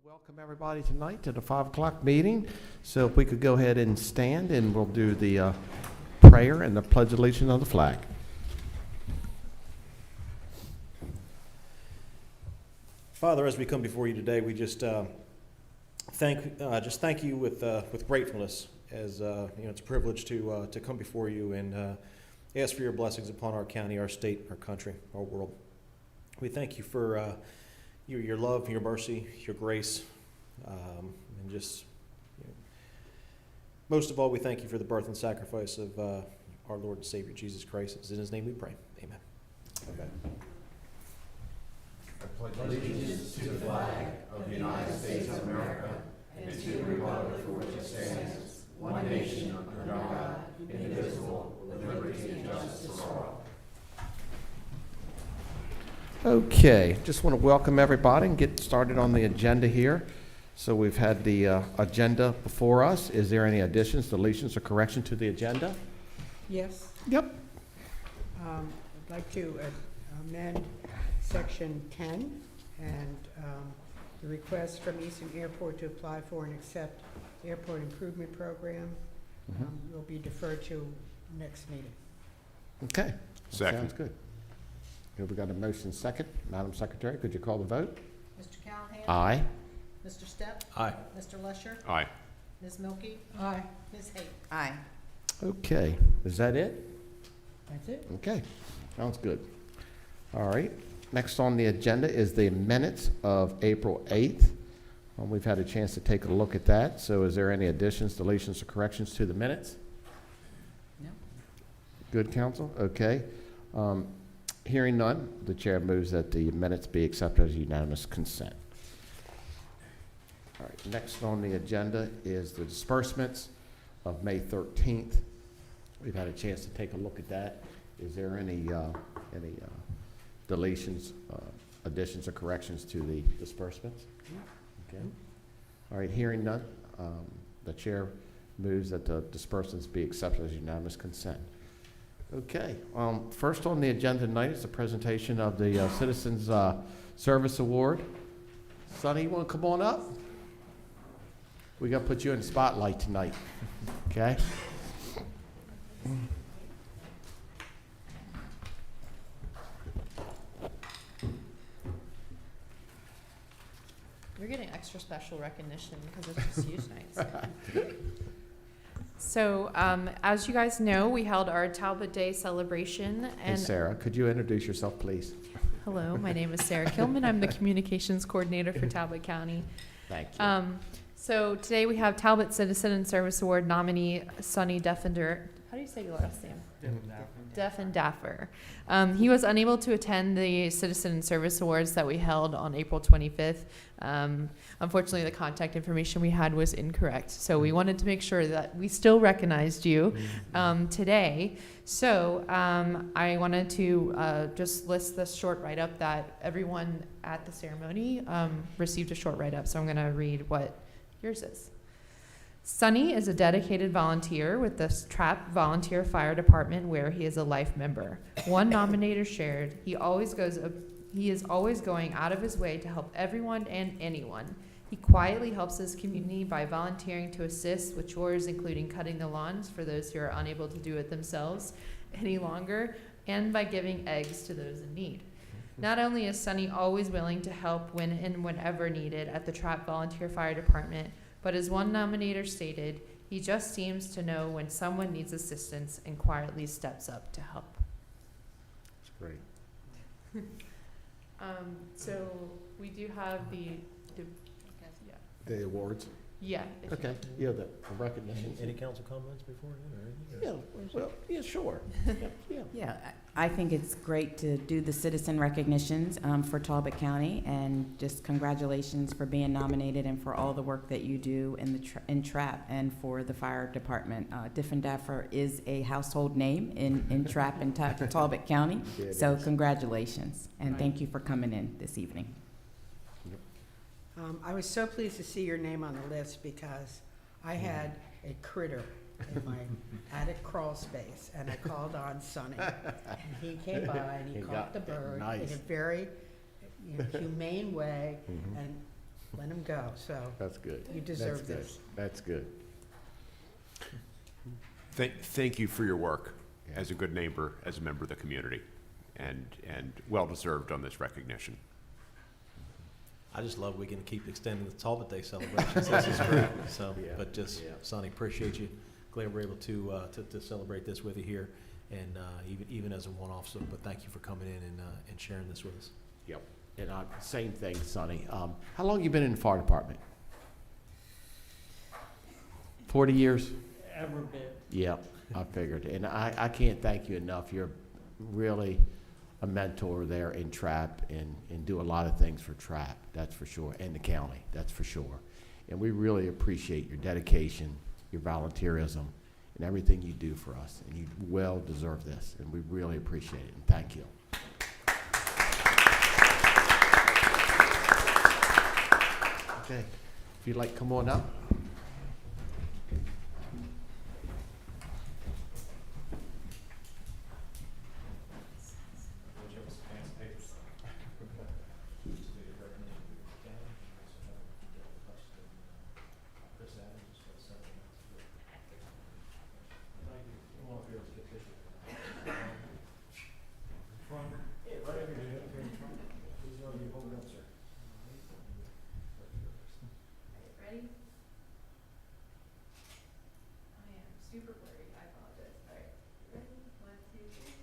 Welcome everybody tonight to the 5 o'clock meeting. So if we could go ahead and stand, and we'll do the prayer and the pledge of allegiance on the flag. Father, as we come before you today, we just thank you with gratefulness. As it's a privilege to come before you and ask for your blessings upon our county, our state, our country, our world. We thank you for your love, your mercy, your grace, and just most of all, we thank you for the birth and sacrifice of our Lord and Savior Jesus Christ. It's in His name we pray. Amen. Amen. I pledge allegiance to the flag of the United States of America and to the republic for which it stands, one nation under God, indivisible, with liberty and justice for all. Okay, just want to welcome everybody and get started on the agenda here. So we've had the agenda before us. Is there any additions, deletions, or correction to the agenda? Yes. Yep. I'd like to amend section 10 and the request from Easton Airport to apply for and accept airport improvement program will be deferred to next meeting. Okay. Second. Sounds good. Here we got a motion second. Madam Secretary, could you call the vote? Mr. Callahan? Aye. Mr. Stepp? Aye. Mr. Lesher? Aye. Ms. Milky? Aye. Ms. Haight? Aye. Okay, is that it? That's it. Okay, sounds good. All right, next on the agenda is the minutes of April 8th. We've had a chance to take a look at that. So is there any additions, deletions, or corrections to the minutes? No. Good, counsel? Okay. Hearing none, the chair moves that the minutes be accepted as unanimous consent. All right, next on the agenda is the disbursements of May 13th. We've had a chance to take a look at that. Is there any deletions, additions, or corrections to the disbursements? Okay. All right, hearing none, the chair moves that the disbursements be accepted as unanimous consent. Okay, first on the agenda tonight is the presentation of the Citizens Service Award. Sonny, you want to come on up? We got to put you in the spotlight tonight, okay? You're getting extra special recognition because it's just you tonight. So, as you guys know, we held our Talbot Day celebration. Hey, And Sarah, could you introduce yourself, please? hello, my name is Sarah Kilman. I'm the communications coordinator for Talbot County. Thank you. So today we have Talbot Citizen and Service Award nominee Sonny Diefenderfer. How do you say your last name? Diefenderfer. He was unable to attend the Citizen and Service Awards that we held on April 25th. Unfortunately, the contact information we had was incorrect. So we wanted to make sure that we still recognized you today. So I wanted to just list this short write-up that everyone at the ceremony received a short write-up. So I'm going to read what yours is. Sonny is a dedicated volunteer with the Trapp Volunteer Fire Department, where he is a life member. One nominator shared, he is always going out of his way to help everyone and anyone. He quietly helps his community by volunteering to assist with chores, including cutting the lawns for those who are unable to do it themselves any longer, and by giving eggs to those in need. Not only is Sonny always willing to help when and whenever needed at the Trapp Volunteer Fire Department, but as one nominator stated, he just seems to know when someone needs assistance and quietly steps up to help. That's great. So we do have the The awards? yeah. Okay, yeah, the recognition. Any council comments before? Yeah, well, yeah, sure. Yeah. Yeah, I think it's great to do the citizen recognitions for Talbot County, and just congratulations for being nominated and for all the work that you do in Trapp and for the fire department. Diefenderfer is a household name in Trapp and Talbot County, Yeah, so is. congratulations, and thank you for coming in this evening. I was so pleased to see your name on the list because I had a critter in my attic crawl space, and I called on Sonny. And he came by and he He caught got the it. bird Nice. in a very humane way, and let him go, so That's good. you deserve That's good. this. That's good. Thank you for your work as a good neighbor, as a member of the community, and well-deserved on this recognition. I just love we can keep extending the Talbot Day celebrations. This is great. So, Yeah. but just, Yeah. Sonny, appreciate you. Glad we're able to celebrate this with you here, and even as a one-off. So, but thank you for coming in and sharing this with us. Yep. And same thing, Sonny. How long you been in the fire department? 40 years? Every bit. Yep, I figured. And I can't thank you enough. You're really a mentor there in TRAP and do a lot of things for TRAP, that's for sure, and the county, that's for sure. And we really appreciate your dedication, your volunteerism, and everything you do for us. And you well deserve this, and we really appreciate it, and thank you. Okay, if you'd like to come on up. Ready? I am super blurry. I apologize. All right. Ready? 1, 2, 3.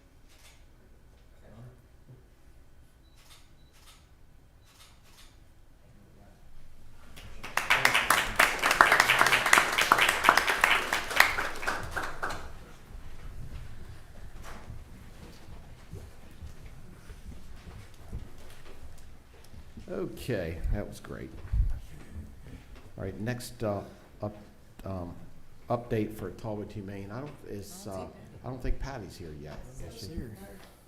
Okay, that was great. All right, next update for Talbot Humane. I don't think Patty's here yet. Is she?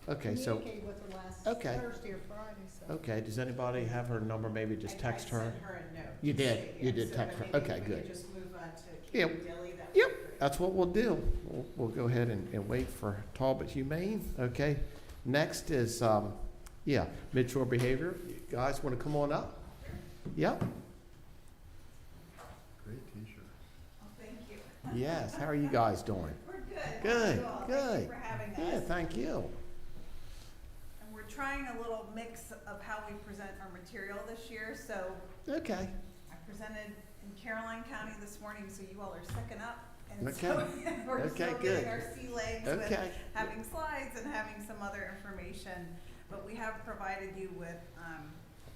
Okay, so, Communicated with her last okay. Thursday or Friday, so. okay, does anybody have her number? Maybe just text her? I sent her a note. You to did, say you yes. did So text her. maybe Okay, if we good. could just move on to Yep. Katie Dilley, that would Yep. be great. That's what we'll do. We'll go ahead and wait for Talbot Humane, okay? Next is, Midshore Behavior. You guys want to come on up? Yep. Great t-shirt. Oh, thank you. Yes, how are you guys doing? We're good. Good, How are you all? good. Thank you for having us. Yeah, thank you. And we're trying a little mix of how we present our material this year, so Okay, I presented in Caroline County this morning, so you all are second up. And Okay. so we're Okay, still good. getting our sea legs with okay. having slides and having some other information. But we have provided you with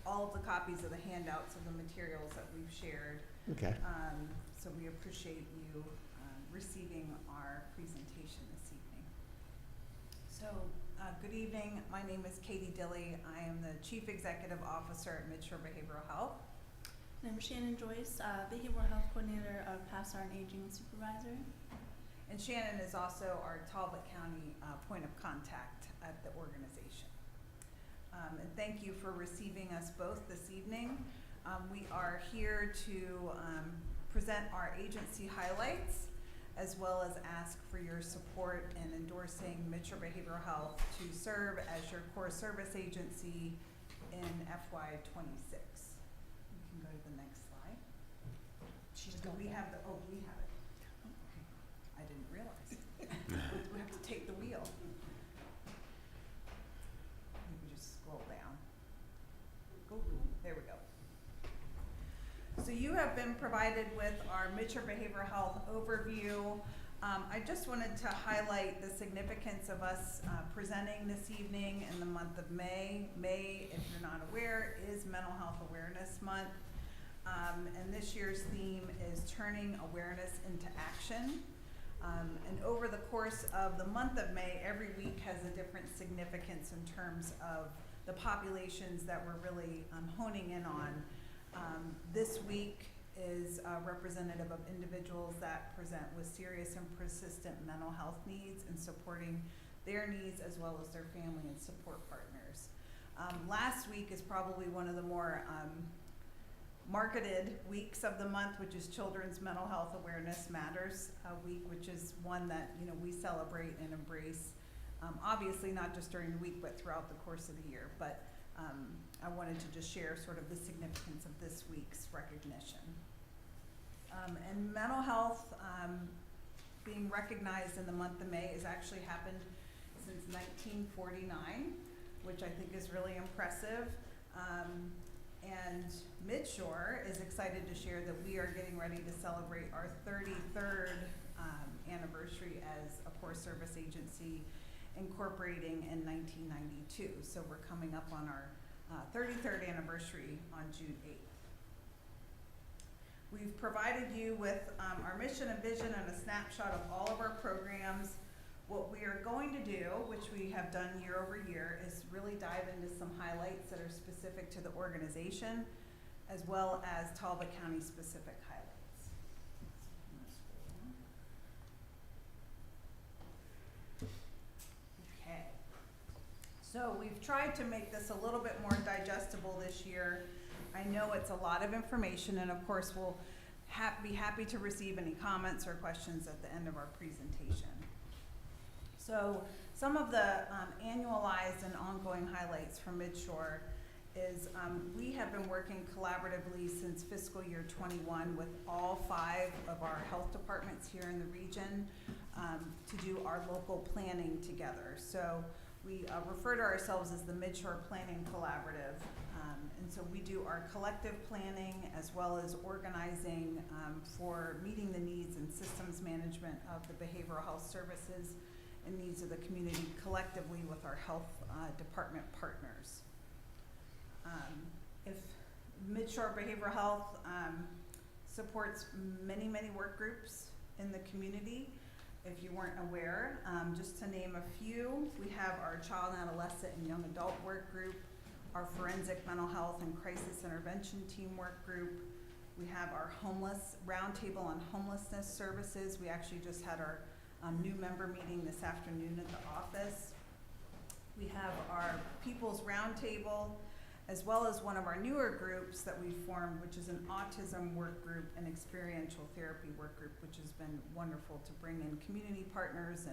all of the copies of the handouts of the materials that we've shared. Okay. So we appreciate you receiving our presentation this evening. So, good evening. My name is Katie Dilley. I am the Chief Executive Officer at Midshore Behavioral Health. I'm Shannon Joyce, Behavioral Health Coordinator of Pastor and Aging Supervisor. And Shannon is also our Talbot County point of contact at the organization. And thank you for receiving us both this evening. We are here to present our agency highlights, as well as ask for your support in endorsing Midshore Behavioral Health to serve as your core service agency in FY26. You can go to the next slide. We have the, oh, we have it. Okay. I didn't realize. We have to take the wheel. Maybe just scroll down. There we go. So you have been provided with our Midshore Behavioral Health overview. I just wanted to highlight the significance of us presenting this evening in the month of May. May, if you're not aware, is Mental Health Awareness Month. And this year's theme is turning awareness into action. And over the course of the month of May, every week has a different significance in terms of the populations that we're really honing in on. This week is representative of individuals that present with serious and persistent mental health needs and supporting their needs as well as their family and support partners. Last week is probably one of the more marketed weeks of the month, which is Children's Mental Health Awareness Matters Week, which is one that we celebrate and embrace, obviously not just during the week, but throughout the course of the year. But I wanted to just share sort of the significance of this week's recognition. And mental health, being recognized in the month of May has actually happened since 1949, which I think is really impressive. And Midshore is excited to share that we are getting ready to celebrate our 33rd anniversary as a core service agency, incorporating in 1992. So we're coming up on our 33rd anniversary on June 8th. We've provided you with our mission and vision and a snapshot of all of our programs. What we are going to do, which we have done year over year, is really dive into some highlights that are specific to the organization, as well as Talbot County specific highlights. Okay. So we've tried to make this a little bit more digestible this year. I know it's a lot of information, and of course we'll be happy to receive any comments or questions at the end of our presentation. So some of the annualized and ongoing highlights from Midshore is we have been working collaboratively since fiscal year 21 with all 5 of our health departments here in the region to do our local planning together. So we refer to ourselves as the Midshore Planning Collaborative. And so we do our collective planning as well as organizing for meeting the needs and systems management of the behavioral health services and needs of the community collectively with our health department partners. If Midshore Behavioral Health supports many, many work groups in the community. If you weren't aware, just to name a few, we have our child and adolescent and young adult work group, our forensic mental health and crisis intervention team work group. We have our homeless roundtable on homelessness services. We actually just had our new member meeting this afternoon at the office. We have our People's Roundtable, as well as one of our newer groups that we formed, which is an autism work group and experiential therapy work group, which has been wonderful to bring in community partners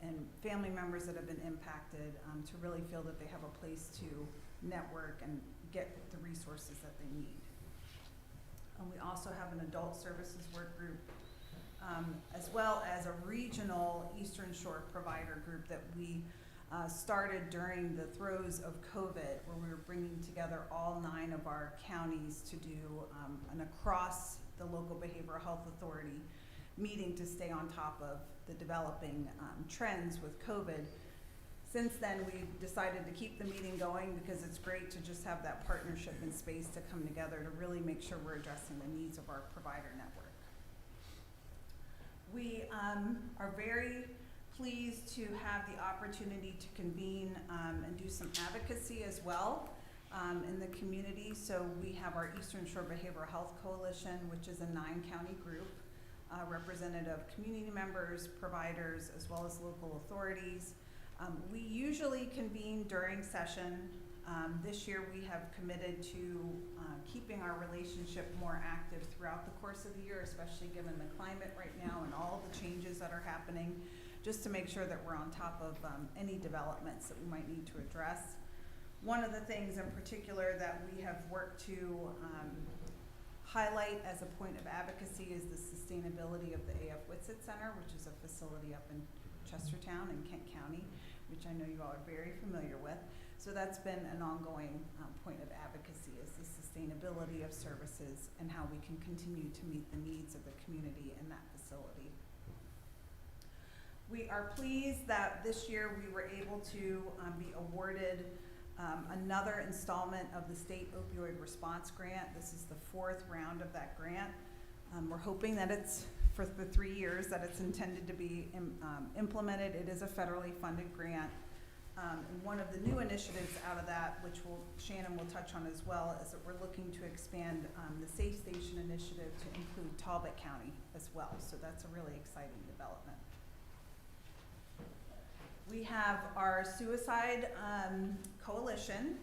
and family members that have been impacted to really feel that they have a place to network and get the resources that they need. We also have an adult services work group, as well as a regional Eastern Shore provider group that we started during the throes of COVID, where we were bringing together all 9 of our counties to do an across the local behavioral health authority meeting to stay on top of the developing trends with COVID. Since then, we've decided to keep the meeting going because it's great to just have that partnership and space to come together to really make sure we're addressing the needs of our provider network. We are very pleased to have the opportunity to convene and do some advocacy as well in the community. So we have our Eastern Shore Behavioral Health Coalition, which is a 9-county group representative of community members, providers, as well as local authorities. We usually convene during session. This year we have committed to keeping our relationship more active throughout the course of the year, especially given the climate right now and all the changes that are happening, just to make sure that we're on top of any developments that we might need to address. One of the things in particular that we have worked to highlight as a point of advocacy is the sustainability of the A.F. Whitsitt Center, which is a facility up in Chestertown in Kent County, which I know you all are very familiar with. So that's been an ongoing point of advocacy, is the sustainability of services and how we can continue to meet the needs of the community in that facility. We are pleased that this year we were able to be awarded another installment of the State Opioid Response Grant. This is the 4th round of that grant. We're hoping that it's for the 3 years that it's intended to be implemented. It is a federally funded grant. And one of the new initiatives out of that, which Shannon will touch on as well, is that we're looking to expand the Safe Station initiative to include Talbot County as well. So that's a really exciting development. We have our Suicide Coalition,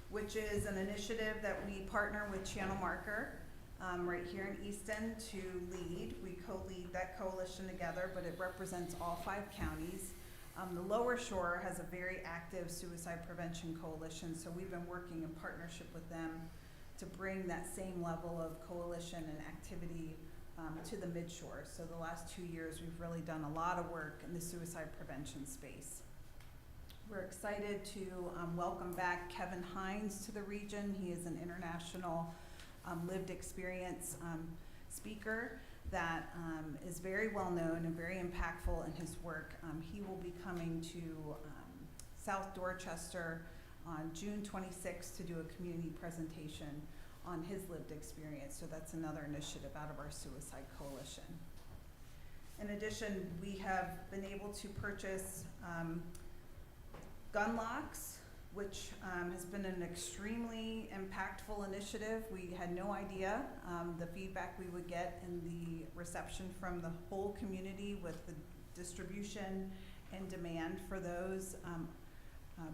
which is an initiative that we partner with Channel Marker right here in Easton to lead. We co-lead that coalition together, but it represents all 5 counties. The Lower Shore has a very active suicide prevention coalition, so we've been working in partnership with them to bring that same level of coalition and activity to the Midshore. So the last 2 years, we've really done a lot of work in the suicide prevention space. We're excited to welcome back Kevin Hines to the region. He is an international lived experience speaker that is very well known and very impactful in his work. He will be coming to South Dorchester on June 26th to do a community presentation on his lived experience. So that's another initiative out of our Suicide Coalition. In addition, we have been able to purchase gun locks, which has been an extremely impactful initiative. We had no idea the feedback we would get and the reception from the whole community with the distribution and demand for those.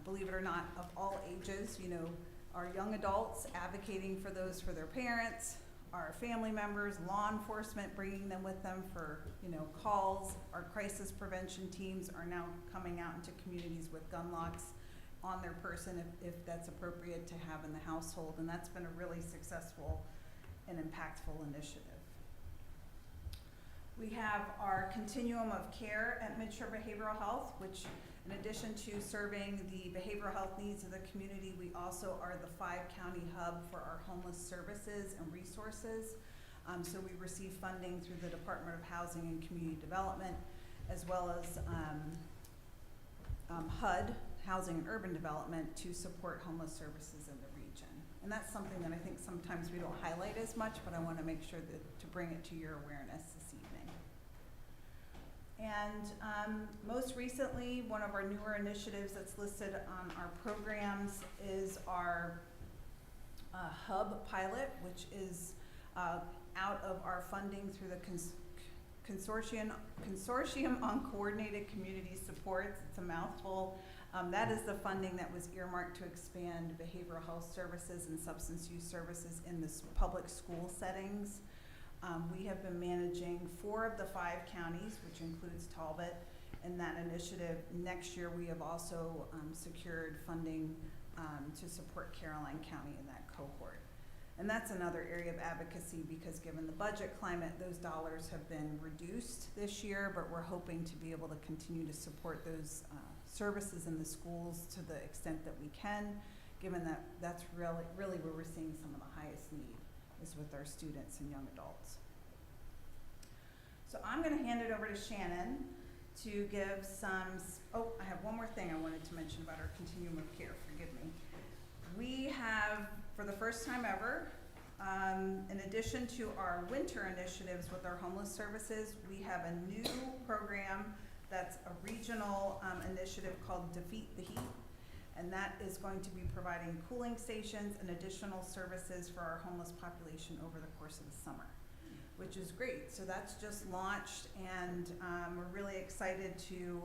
Believe it or not, of all ages, you know, our young adults advocating for those for their parents, our family members, law enforcement bringing them with them for, you know, calls. Our crisis prevention teams are now coming out into communities with gun locks on their person if that's appropriate to have in the household, and that's been a really successful and impactful initiative. We have our continuum of care at Midshore Behavioral Health, which in addition to serving the behavioral health needs of the community, we also are the 5-county hub for our homeless services and resources. So we receive funding through the Department of Housing and Community Development, as well as HUD, Housing and Urban Development, to support homeless services in the region. And that's something that I think sometimes we don't highlight as much, but I want to make sure to bring it to your awareness this evening. And most recently, one of our newer initiatives that's listed on our programs is our hub pilot, which is out of our funding through the Consortium on Coordinated Community Supports. It's a mouthful. That is the funding that was earmarked to expand behavioral health services and substance use services in the public school settings. We have been managing 4 of the 5 counties, which includes Talbot, in that initiative. Next year, we have also secured funding to support Caroline County in that cohort. And that's another area of advocacy because given the budget climate, those dollars have been reduced this year, but we're hoping to be able to continue to support those services in the schools to the extent that we can, given that that's really where we're seeing some of the highest need is with our students and young adults. So I'm going to hand it over to Shannon to give some, I have one more thing I wanted to mention about our continuum of care, forgive me. We have, for the first time ever, in addition to our winter initiatives with our homeless services, we have a new program that's a regional initiative called Defeat the Heat. And that is going to be providing cooling stations and additional services for our homeless population over the course of the summer, which is great. So that's just launched, and we're really excited to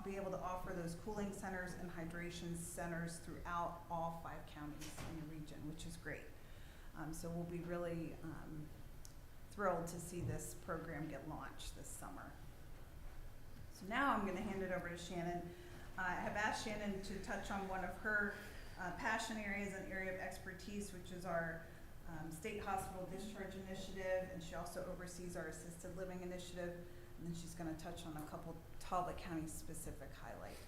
be able to offer those cooling centers and hydration centers throughout all 5 counties in the region, which is great. So we'll be really thrilled to see this program get launched this summer. So now I'm going to hand it over to Shannon. I have asked Shannon to touch on one of her passion areas and area of expertise, which is our state hospital discharge initiative, and she also oversees our assisted living initiative, and then she's going to touch on a couple Talbot County specific highlights.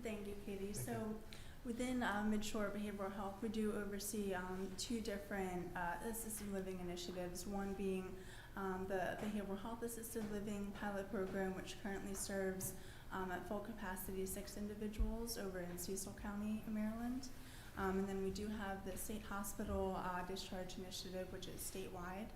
Thank you, Katie. So within Midshore Behavioral Health, we do oversee 2 different assisted living initiatives, one being the Behavioral Health Assisted Living Pilot Program, which currently serves at full capacity 6 individuals over in Cecil County, Maryland. And then we do have the State Hospital Discharge Initiative, which is statewide.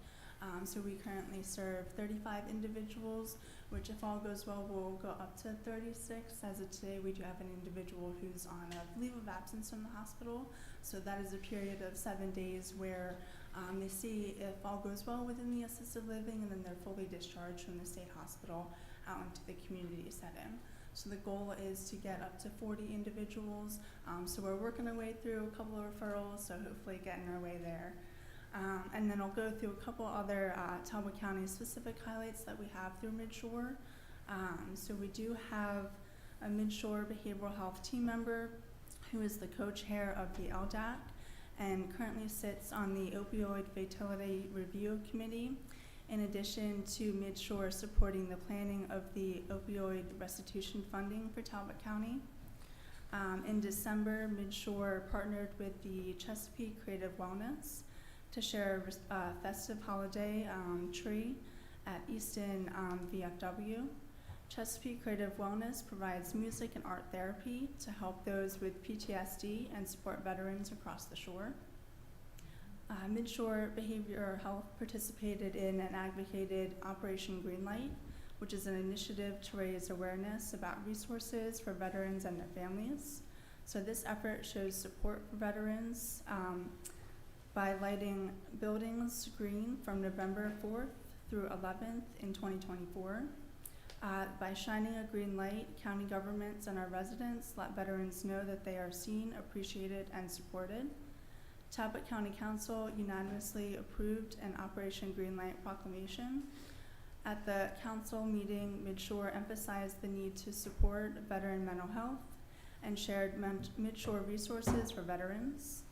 So we currently serve 35 individuals, which if all goes well, will go up to 36. As of today, we do have an individual who's on a leave of absence from the hospital. So that is a period of 7 days where they see if all goes well within the assisted living, and then they're fully discharged from the state hospital out into the community setting. So the goal is to get up to 40 individuals. So we're working our way through a couple of referrals, so hopefully getting our way there. And then I'll go through a couple other Talbot County specific highlights that we have through Midshore. So we do have a Midshore Behavioral Health team member who is the co-chair of the LDAC and currently sits on the Opioid Fatality Review Committee, in addition to Midshore supporting the planning of the opioid restitution funding for Talbot County. In December, Midshore partnered with the Chesapeake Creative Wellness to share a festive holiday tree at EASTON VFW. Chesapeake Creative Wellness provides music and art therapy to help those with PTSD and support veterans across the shore. Midshore Behavioral Health participated in and advocated Operation Greenlight, which is an initiative to raise awareness about resources for veterans and their families. So this effort shows support for veterans by lighting buildings green from November 4th through 11th in 2024. By shining a green light, county governments and our residents let veterans know that they are seen, appreciated, and supported. Talbot County Council unanimously approved an Operation Greenlight proclamation. At the council meeting, Midshore emphasized the need to support veteran mental health and shared Midshore resources for veterans.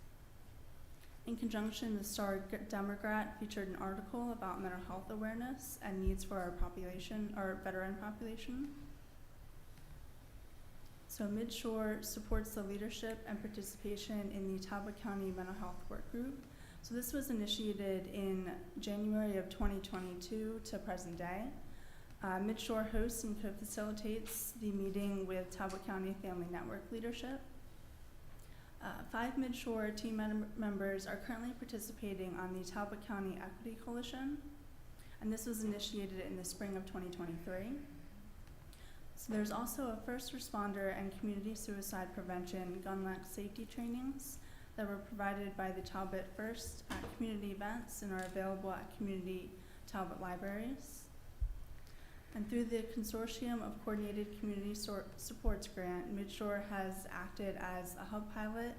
In conjunction, the Star Democrat featured an article about mental health awareness and needs for our population, our veteran population. So Midshore supports the leadership and participation in the Talbot County Mental Health Work Group. So this was initiated in January of 2022 to present day. Midshore hosts and co-facilitates the meeting with Talbot County Family Network leadership. 5 Midshore team members are currently participating on the Talbot County Equity Coalition, and this was initiated in the spring of 2023. So there's also a first responder and community suicide prevention gun lack safety trainings that were provided by the Talbot First at community events and are available at community Talbot libraries. And through the Consortium of Coordinated Community Supports Grant, Midshore has acted as a hub pilot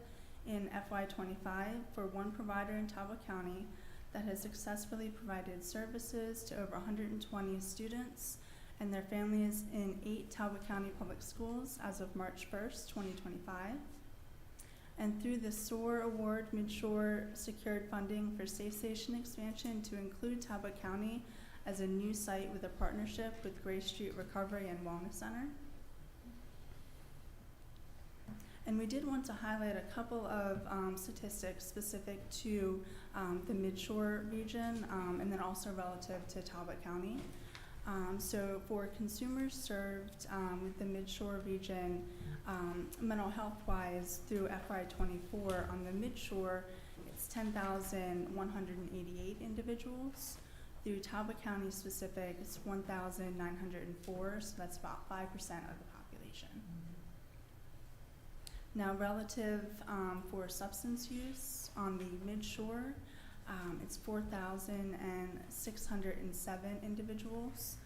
in FY25 for one provider in Talbot County that has successfully provided services to over 120 students and their families in 8 Talbot County public schools as of March 1st, 2025. And through the SOAR Award, Midshore secured funding for Safe Station expansion to include Talbot County as a new site with a partnership with Grace Street Recovery and Wellness Center. And we did want to highlight a couple of statistics specific to the Midshore region and then also relative to Talbot County. So for consumers served with the Midshore region, mental health wise through FY24 on the Midshore, it's 10,188 individuals. Through Talbot County specific, it's 1,904, so that's about 5% of the population. Now relative for substance use on the Midshore, it's 4,607 individuals.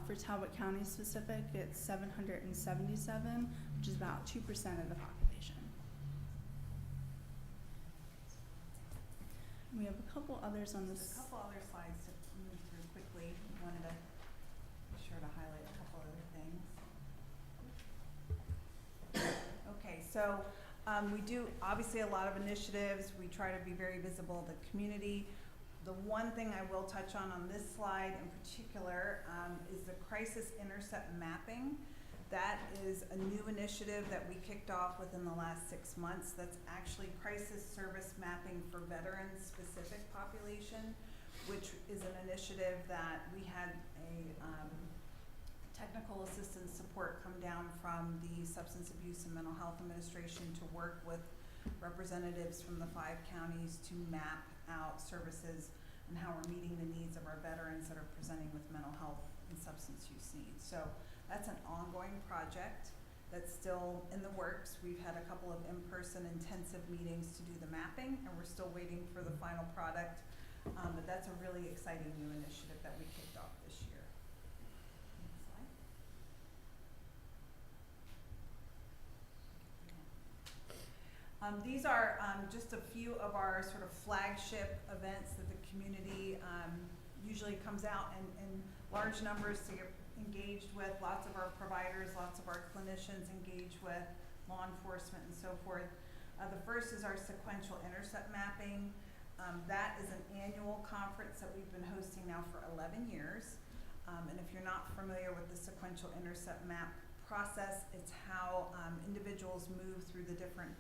For Talbot County specific, it's 777, which is about 2% of the population. We have a couple others on this. There's a couple other slides to move through quickly. Wanted to be sure to highlight a couple other things. Okay, so we do obviously a lot of initiatives. We try to be very visible to the community. The one thing I will touch on this slide in particular is the crisis intercept mapping. That is a new initiative that we kicked off within the last 6 months. That's actually crisis service mapping for veterans specific population, which is an initiative that we had a technical assistance support come down from the Substance Abuse and Mental Health Administration to work with representatives from the 5 counties to map out services and how we're meeting the needs of our veterans that are presenting with mental health and substance use needs. So that's an ongoing project that's still in the works. We've had a couple of in-person intensive meetings to do the mapping, and we're still waiting for the final product. But that's a really exciting new initiative that we kicked off this year. Next slide. These are just a few of our sort of flagship events that the community usually comes out in large numbers to engaged with, lots of our providers, lots of our clinicians engaged with, law enforcement and so forth. The first is our sequential intercept mapping. That is an annual conference that we've been hosting now for 11 years. And if you're not familiar with the sequential intercept map process, it's how individuals move through the different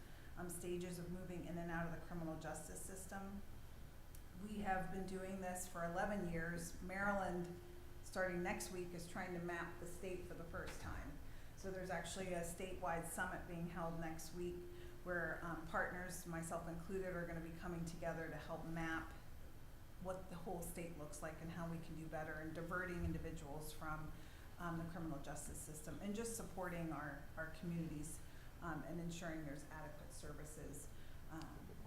stages of moving in and out of the criminal justice system. We have been doing this for 11 years. Maryland, starting next week, is trying to map the state for the first time. So there's actually a statewide summit being held next week where partners, myself included, are going to be coming together to help map what the whole state looks like and how we can do better in diverting individuals from the criminal justice system and just supporting our communities and ensuring there's adequate services.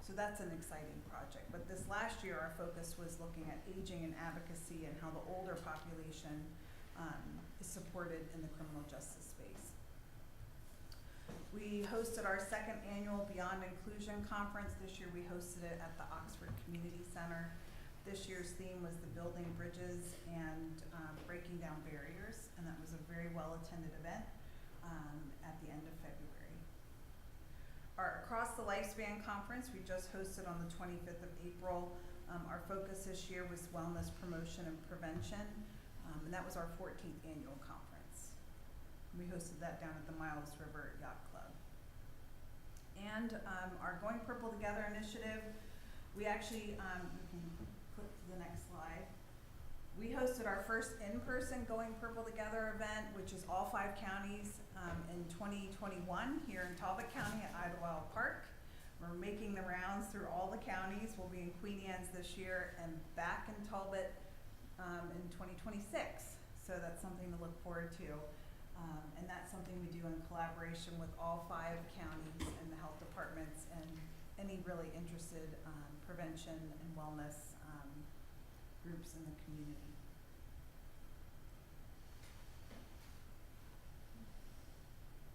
So that's an exciting project. But this last year, our focus was looking at aging and advocacy and how the older population is supported in the criminal justice space. We hosted our second annual Beyond Inclusion Conference. This year we hosted it at the Oxford Community Center. This year's theme was the Building Bridges and Breaking Down Barriers, and that was a very well-attended event at the end of February. Our Across the Lifespan Conference we just hosted on the 25th of April. Our focus this year was wellness promotion and prevention, and that was our 14th annual conference. We hosted that down at the Miles River Yacht Club. And our Going Purple Together initiative, we actually, we can click to the next slide. We hosted our first in-person Going Purple Together event, which is all 5 counties in 2021 here in Talbot County at Idlewild Park. We're making the rounds through all the counties. We'll be in Queen Anne's this year and back in Talbot in 2026. So that's something to look forward to. And that's something we do in collaboration with all 5 counties and the health departments and any really interested prevention and wellness groups in the community.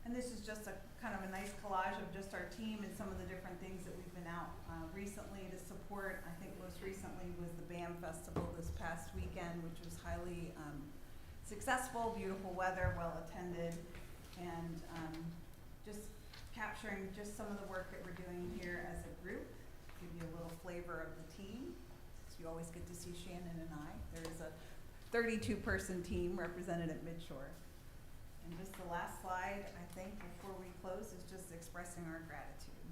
And this is just a kind of a nice collage of just our team and some of the different things that we've been out recently to support. I think most recently was the BAM Festival this past weekend, which was highly successful, beautiful weather, well attended, and just capturing just some of the work that we're doing here as a group, give you a little flavor of the team. So you always get to see Shannon and I. There is a 32-person team represented at Midshore. And just the last slide, I think, before we close, is just expressing our gratitude.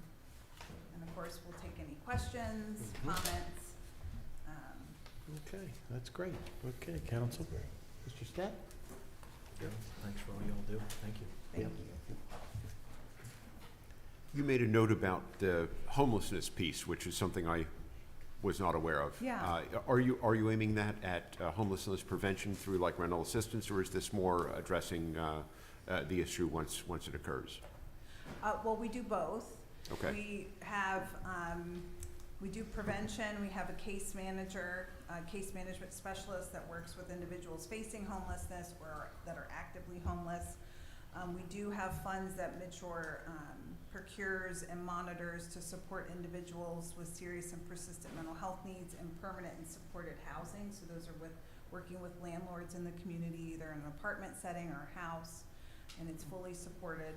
And of course, we'll take any questions, comments. Okay, that's great. Okay, Council. Mr. Stepp? Thanks for all y'all do. Thank you. Thank you. You made a note about the homelessness piece, which is something I was not aware of. Yeah. Are you aiming that at homelessness prevention through like rental assistance, or is this more addressing the issue once it occurs? Well, we do both. Okay. We have, we do prevention. We have a case manager, case management specialist that works with individuals facing homelessness or that are actively homeless. We do have funds that Midshore procures and monitors to support individuals with serious and persistent mental health needs and permanent and supported housing. So those are working with landlords in the community, either in an apartment setting or a house, and it's fully supported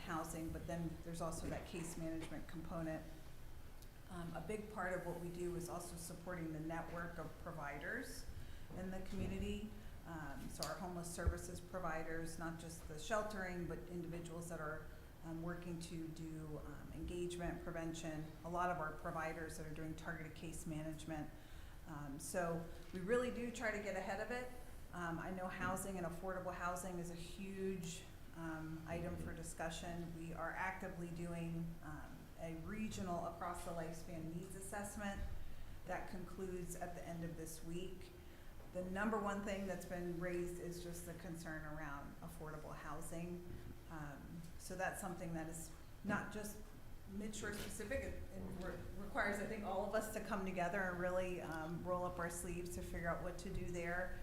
housing. But then there's also that case management component. A big part of what we do is also supporting the network of providers in the community. So our homeless services providers, not just the sheltering, but individuals that are working to do engagement, prevention, a lot of our providers that are doing targeted case management. So we really do try to get ahead of it. I know housing and affordable housing is a huge item for discussion. We are actively doing a regional across the lifespan needs assessment that concludes at the end of this week. The number one thing that's been raised is just the concern around affordable housing. So that's something that is not just Midshore specific. It requires, I think, all of us to come together and really roll up our sleeves to figure out what to do there.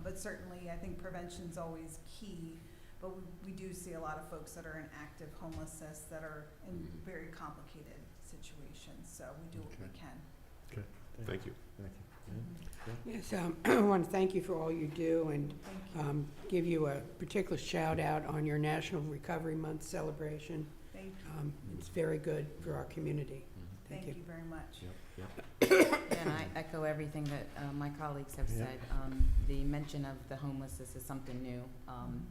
But certainly, I think prevention's always key. But we do see a lot of folks that are in active homelessness that are in very complicated situations. So we do what we can. Okay. Thank you. Thank you. Yes, I want to thank you for all you do, and Thank give you a particular shout out on your National Recovery Month celebration. Thank you. It's very good for our community. Thank you very much. And I echo everything that my colleagues have Yeah. said. The mention of the homelessness is something new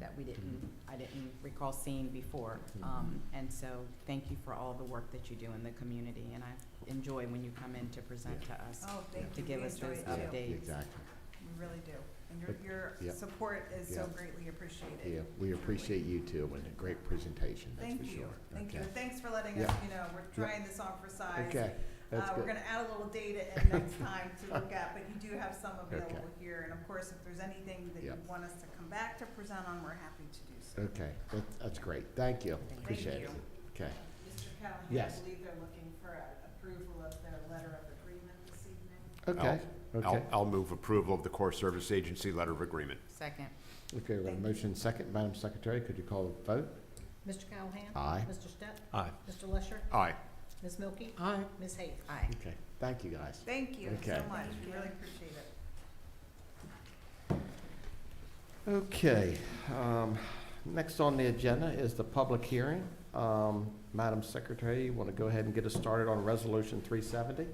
that I didn't recall seeing before. And so thank you for all the work that you do in the community. And I enjoy when you come in to present to us, Oh, thank you. to give We us enjoy those it too. updates. Exactly. We really do. And your Yeah. support is so Yeah. greatly appreciated. Yeah, we appreciate you too, and a great presentation, that's Thank for you. sure. Thank you. Okay. Thanks for letting Yeah. us, we're trying this on for size. Okay, that's We're good. gonna add a little data in next time to look at, but you do have some available Okay. here. And of course, if there's anything that you Yep. want us to come back to present on, we're happy to do so. Okay, that's great, thank you, Thank appreciate it. you. Okay, Mr. Callahan, Yes. I believe they're looking for approval of their letter of agreement this evening. okay, okay. I'll move approval of the Core Service Agency Letter of Agreement. Second. Okay, we have a motion second. Madam Secretary, could you call the vote? Mr. Callahan? Aye. Mr. Step? Aye. Mr. Lesher? Aye. Ms. Milky? Aye. Ms. Hayes? Aye. Okay, thank you, guys. Thank you Okay. so much. We really appreciate it. Okay, next on the agenda is the public hearing. Madam Secretary, you want to go ahead and get us started on Resolution 370?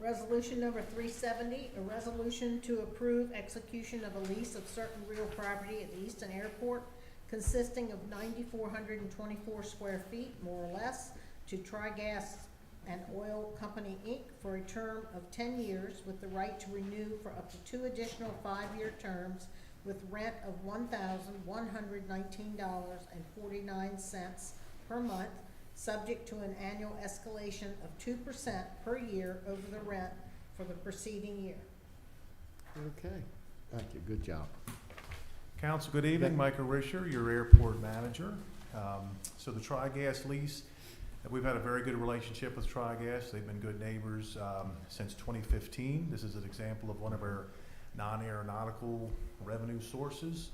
Resolution number 370, a resolution to approve execution of a lease of certain real property at the Easton Airport consisting of 9,424 square feet, more or less, to Trigas and Oil Company, Inc. for a term of 10 years with the right to renew for up to 2 additional 5-year terms with rent of $1,119.49 per month, subject to an annual escalation of 2% per year over the rent for the preceding year. Okay, thank you, good job. Council, good evening. Yeah. Michael Risher, your airport manager. So the Trigas lease, we've had a very good relationship with Trigas. They've been good neighbors since 2015. This is an example of one of our non-aeronautical revenue sources.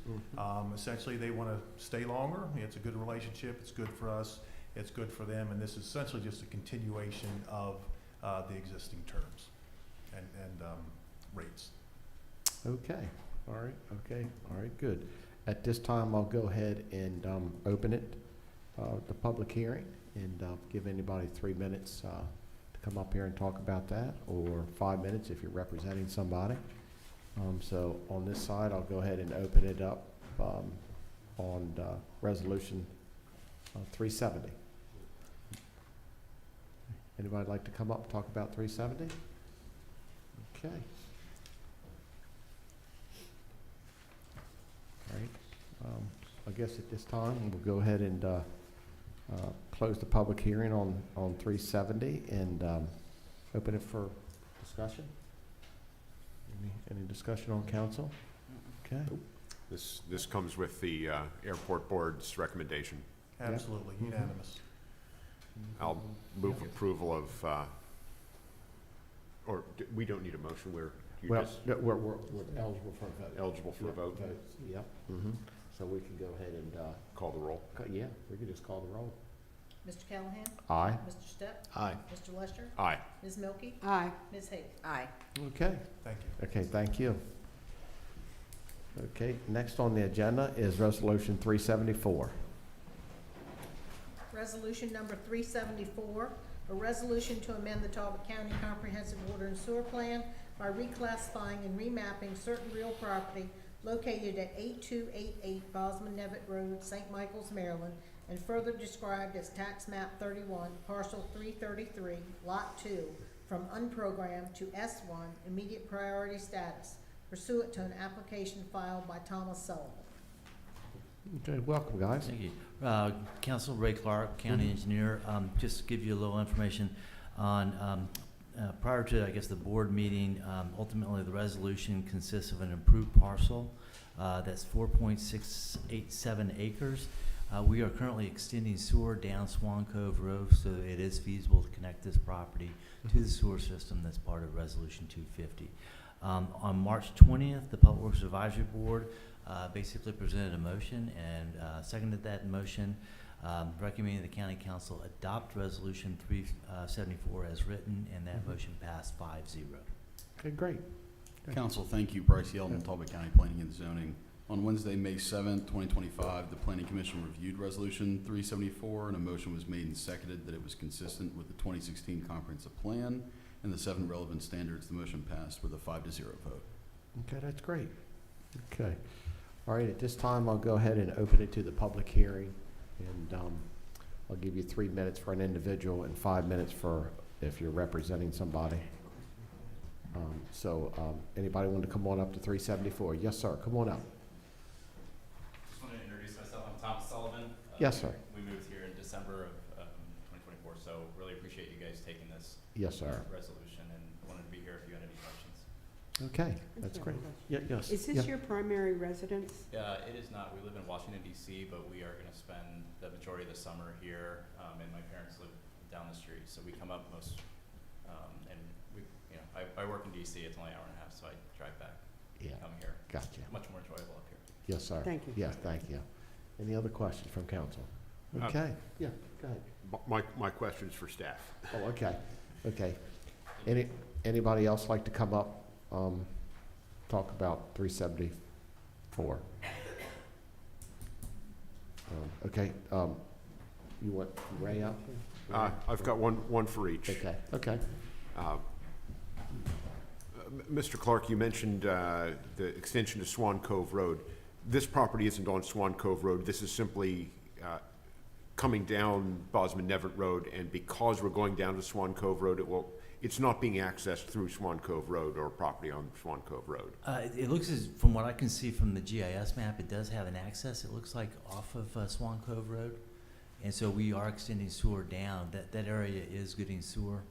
Essentially, they want to stay longer. It's a good relationship. It's good for us. It's good for them. And this is essentially just a continuation of the existing terms and rates. Okay, all right, okay, all right, good. At this time, I'll go ahead and open it, the public hearing, and give anybody 3 minutes to come up here and talk about that, or 5 minutes if you're representing somebody. So on this side, I'll go ahead and open it up on Resolution 370. Anybody like to come up and talk about 370? Okay. All right, I guess at this time, we'll go ahead and close the public hearing on 370 and open it for discussion. Any discussion on council? Okay, This comes with the Airport Board's recommendation. Absolutely, Mhm. unanimous. I'll move approval of, we don't need a motion, we're well, just no, we're eligible for a vote. eligible for a vote. Votes, yep. Mhm. So we can go ahead and, Call the roll. yeah, we can just call the roll. Mr. Callahan? Aye. Mr. Step? Aye. Mr. Lesher? Aye. Ms. Milky? Aye. Ms. Hayes? Aye. Okay. Thank you. Okay, thank you. Okay, next on the agenda is Resolution 374. Resolution number 374, a resolution to amend the Talbot County Comprehensive Water and Sewer Plan by reclassifying and remapping certain real property located at 8288 Bosman Nevitt Road, St. Michaels, Maryland, and further described as Tax Map 31, Parcel 333, Lot 2, from unprogrammed to S1, immediate priority status, pursuant to an application filed by Thomas Sullivan. Okay, welcome, guys. Thank you. Council Ray Clark, County Engineer. Just to give you a little information on, prior to, I guess, the board meeting, ultimately the resolution consists of an improved parcel that's 4.687 acres. We are currently extending sewer down Swan Cove Road, so it is feasible to connect this property to the sewer system that's part of Resolution 250. On March 20th, the Public Works Advisory Board basically presented a motion and seconded that motion, recommending the County Council adopt Resolution 374 as written, and that motion passed 5-0. Okay, great. Council, thank you. Bryce Yeldon, Talbot County Planning and Zoning. On Wednesday, May 7th, 2025, the Planning Commission reviewed Resolution 374, and a motion was made and seconded that it was consistent with the 2016 Comprehensive Plan and the 7 relevant standards. The motion passed with a 5-0 vote. Okay, that's great. Okay. All right, at this time, I'll go ahead and open it to the public hearing. And I'll give you 3 minutes for an individual and 5 minutes for if you're representing somebody. Anybody want to come on up to 374? Yes, sir. Come on up. Just want to introduce myself. I'm Tom Sullivan. Yes, sir. We moved here in December of 2024, so really appreciate you guys taking this Yes, sir. resolution and wanted to be here if you had any questions. Okay, that's great. Yeah, yes. Is this your primary residence? It is not. We live in Washington, D.C., but we are going to spend the majority of the summer here, and my parents live down the street, so we come up most, and we, I work in D.C. It's only an hour and a half, so I drive back. Yeah. Come here. Gotcha. Much more enjoyable up here. Yes, sir. Thank you. Yes, thank you. Any other questions from council? Okay. Yeah, go ahead. My question's for staff. Oh, okay. Okay. Anybody else like to come up, talk about 374? Okay. You want Ray up? I've got one for each. Okay. Okay. Mr. Clark, you mentioned the extension to Swan Cove Road. This property isn't on Swan Cove Road. This is simply coming down Bosman-Nevitt Road, and because we're going down to Swan Cove Road, it's not being accessed through Swan Cove Road or property on Swan Cove Road. It looks as, from what I can see from the GIS map, it does have an access. It looks like off of Swan Cove Road. And so we are extending sewer down. That area is getting sewer.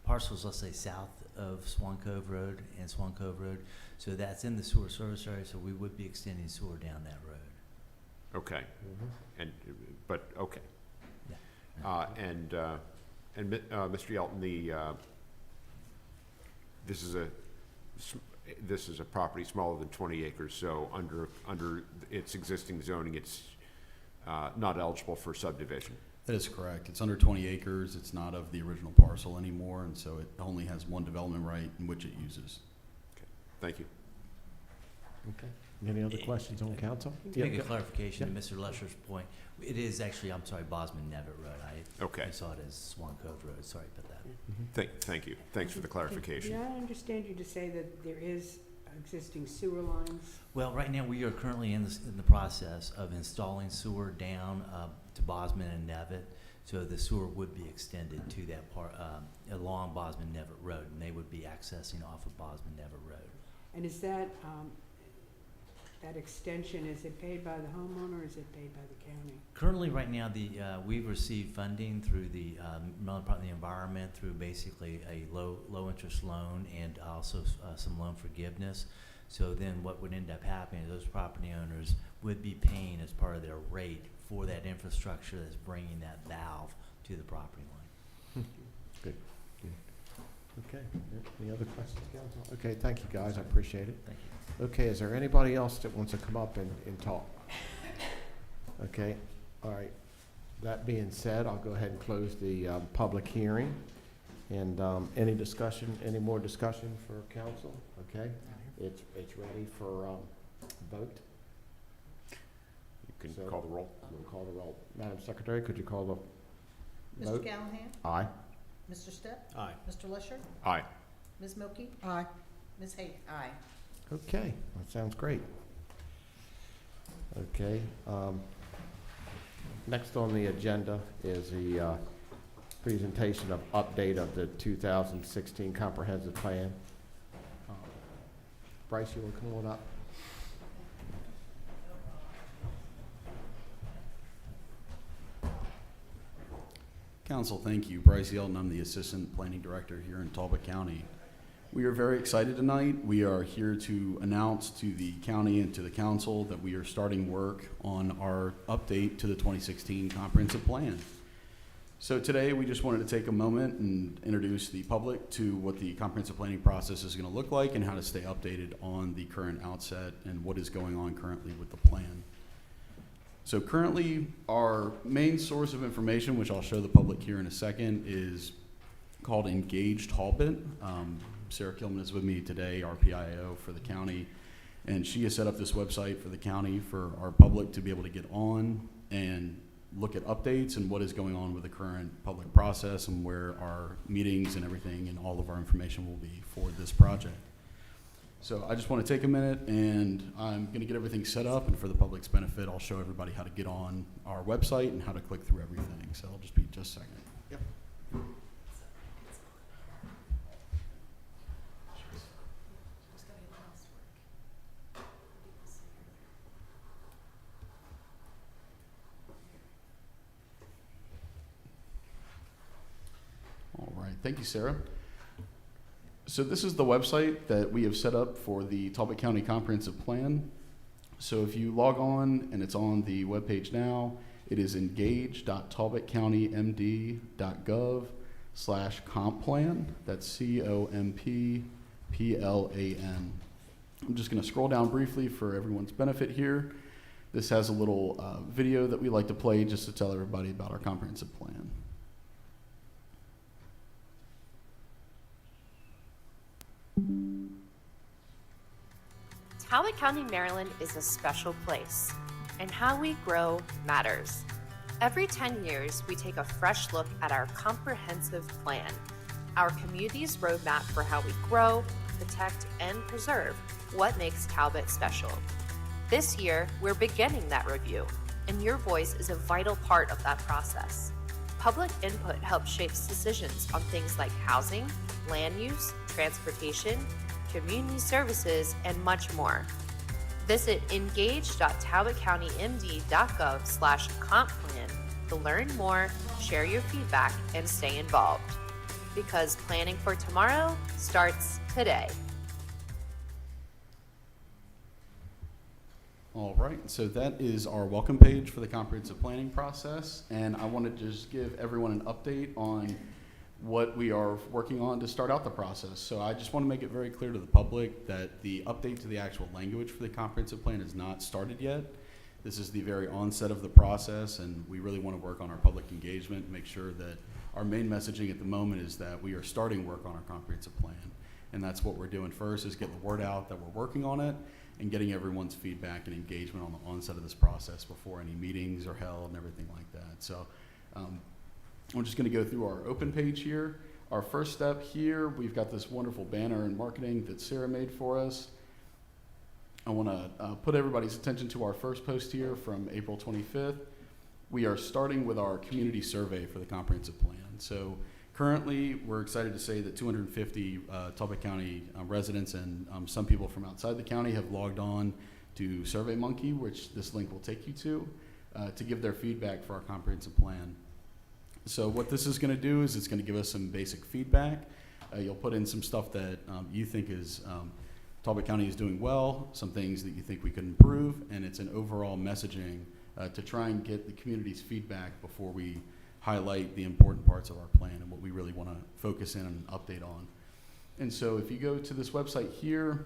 Parcels, let's say, south of Swan Cove Road and Swan Cove Road. So that's in the sewer service area, so we would be extending sewer down that road. Okay. Mm-hmm. Okay. Yeah. Mr. Yelton, this is a property smaller than 20 acres, so under its existing zoning, it's not eligible for subdivision. That is correct. It's under 20 acres. It's not of the original parcel anymore, and so it only has one development right in which it uses. Okay. Thank you. Okay. Any other questions on council? To make a go- clarification yeah. to Mr. Lesher's point, it is actually, I'm sorry, Bosman-Nevitt Road. I saw it as Swan Cove Road. Sorry about that. Thank you. Thanks for the clarification. Did I understand you to say that there is existing sewer lines? Well, right now, we are currently in the process of installing sewer down to Bosman and Nevitt. So the sewer would be extended to that part, along Bosman-Nevitt Road, and they would be accessing off of Bosman-Nevitt Road. And is that, that extension, is it paid by the homeowner or is it paid by the county? Currently, right now, we've received funding through the Maryland Department of the Environment through basically a low interest loan and also some loan forgiveness. So then what would end up happening is those property owners would be paying as part of their rate for that infrastructure that's bringing that valve to the property line. Good. Okay. Any other questions, council? Okay, thank you, guys. I appreciate it. Thank you. Okay, is there anybody else that wants to come up and talk? Okay, all right. That being said, I'll go ahead and close the public hearing. And any more discussion for council? Okay, it's ready for vote. You can call the roll. We'll call the roll. Madam Secretary, could you call the vote? Mr. Callahan? Aye. Mr. Stepp? Aye. Mr. Lesher? Aye. Ms. Milky? Aye. Ms. Hayes? Aye. Okay, that sounds great. Okay, next on the agenda is the presentation of update of the 2016 Comprehensive Plan. Bryce, you want to come on up? Council, thank you. Bryce Yeldon, I'm the Assistant Planning Director here in Talbot County. We are very excited tonight. We are here to announce to the county and to the council that we are starting work on our update to the 2016 Comprehensive Plan. So today we just wanted to take a moment and introduce the public to what the comprehensive planning process is going to look like and how to stay updated on the current outset and what is going on currently with the plan. So currently our main source of information, which I'll show the public here in a second, is called Engage Talbot. Sarah Kilman is with me today, our PIO for the county, and she has set up this website for the county for our public to be able to get on and look at updates and what is going on with the current public process and where our meetings and everything and all of our information will be for this project. So I just want to take a minute, and I'm going to get everything set up, and for the public's benefit, I'll show everybody how to get on our website and how to click through everything. So I'll just be just a second. Yep. All right, thank you, Sarah. So this is the website that we have set up for the Talbot County Comprehensive Plan. So if you log on, and it's on the webpage now, it is engage.talbotcountymd.gov/compplan. That's COMPPLAN. I'm just going to scroll down briefly for everyone's benefit here. This has a little video that we like to play just to tell everybody about our comprehensive plan. Talbot County, Maryland is a special place, and how we grow matters. Every 10 years, we take a fresh look at our comprehensive plan, our community's roadmap for how we grow, protect, and preserve what makes Talbot special. This year, we're beginning that review, and your voice is a vital part of that process. Public input helps shape decisions on things like housing, land use, transportation, community services, and much more. Visit engage.talbotcountymd.gov/compplan to learn more, share your feedback, and stay involved. Because planning for tomorrow starts today. All right, so that is our welcome page for the comprehensive planning process, and I want to just give everyone an update on what we are working on to start out the process. So I just want to make it very clear to the public that the update to the actual language for the comprehensive plan is not started yet. This is the very onset of the process, and we really want to work on our public engagement, make sure that our main messaging at the moment is that we are starting work on our comprehensive plan. And that's what we're doing first, is getting the word out that we're working on it and getting everyone's feedback and engagement on the onset of this process before any meetings are held and everything like that. So I'm just going to go through our open page here. Our first step here, we've got this wonderful banner and marketing that Sarah made for us. I want to put everybody's attention to our first post here from April 25th. We are starting with our community survey for the comprehensive plan. So currently, we're excited to say that 250 Talbot County residents and some people from outside the county have logged on to SurveyMonkey, which this link will take you to give their feedback for our comprehensive plan. So what this is going to do is it's going to give us some basic feedback. You'll put in some stuff that you think is Talbot County is doing well, some things that you think we could improve, and it's an overall messaging to try and get the community's feedback before we highlight the important parts of our plan and what we really want to focus in and update on. And so if you go to this website here,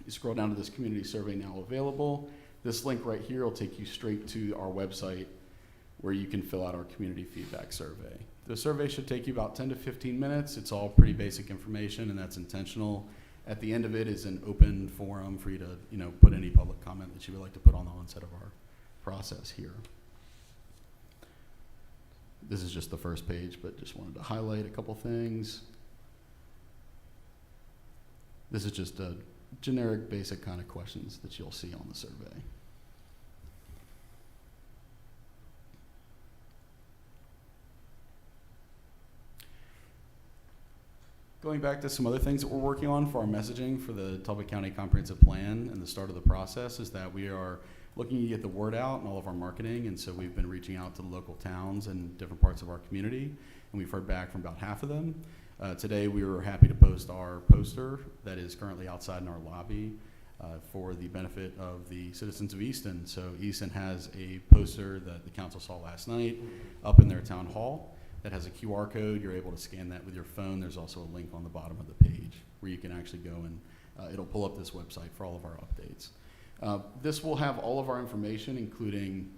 you scroll down to this community survey now available. This link right here will take you straight to our website where you can fill out our community feedback survey. The survey should take you about 10 to 15 minutes. It's all pretty basic information, and that's intentional. At the end of it is an open forum for you to, put any public comment that you would like to put on the onset of our process here. This is just the first page, but just wanted to highlight a couple things. This is just a generic, basic kind of questions that you'll see on the survey. Going back to some other things that we're working on for our messaging for the Talbot County Comprehensive Plan and the start of the process is that we are looking to get the word out in all of our marketing, and so we've been reaching out to the local towns and different parts of our community, and we've heard back from about half of them. Today we were happy to post our poster that is currently outside in our lobby for the benefit of the citizens of EASTON. So EASTON has a poster that the council saw last night up in their town hall that has a QR code. You're able to scan that with your phone. There's also a link on the bottom of the page where you can actually go and it'll pull up this website for all of our updates. This will have all of our information, including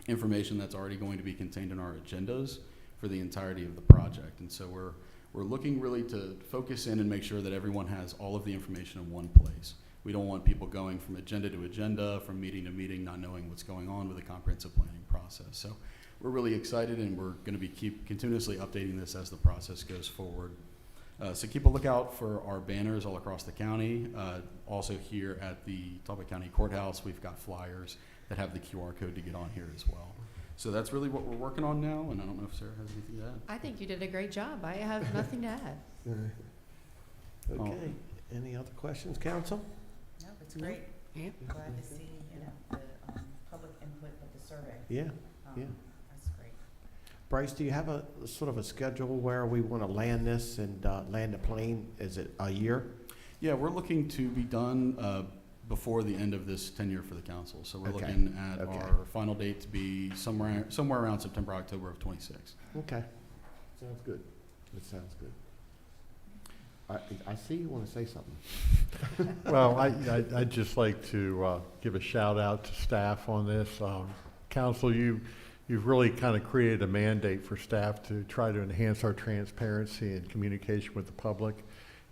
information that's already going to be contained in our agendas for the entirety of the project. And so we're we're looking really to focus in and make sure that everyone has all of the information in one place. We don't want people going from agenda to agenda, from meeting to meeting, not knowing what's going on with the comprehensive planning process. So we're really excited, and we're going to be continuously updating this as the process goes forward. So keep a lookout for our banners all across the county. Also here at the Talbot County Courthouse, we've got flyers that have the QR code to get on here as well. So that's really what we're working on now, and I don't know if Sarah has anything to add. I think you did a great job. I have nothing to add. Okay, any other questions, council? No, it's great. Yeah. Glad to see, the public input with the survey. Yeah, yeah. That's great. Bryce, do you have a sort of a schedule where we want to land this and land the plane? Is it a year? Yeah, we're looking to be done before the end of this tenure for the council. So we're Okay. looking at Okay. our final date to be somewhere around September, October of 26. Okay, sounds good. It sounds good. I see you want to say something. Well, I'd just like to give a shout out to staff on this. Council, you've really kind of created a mandate for staff to try to enhance our transparency and communication with the public.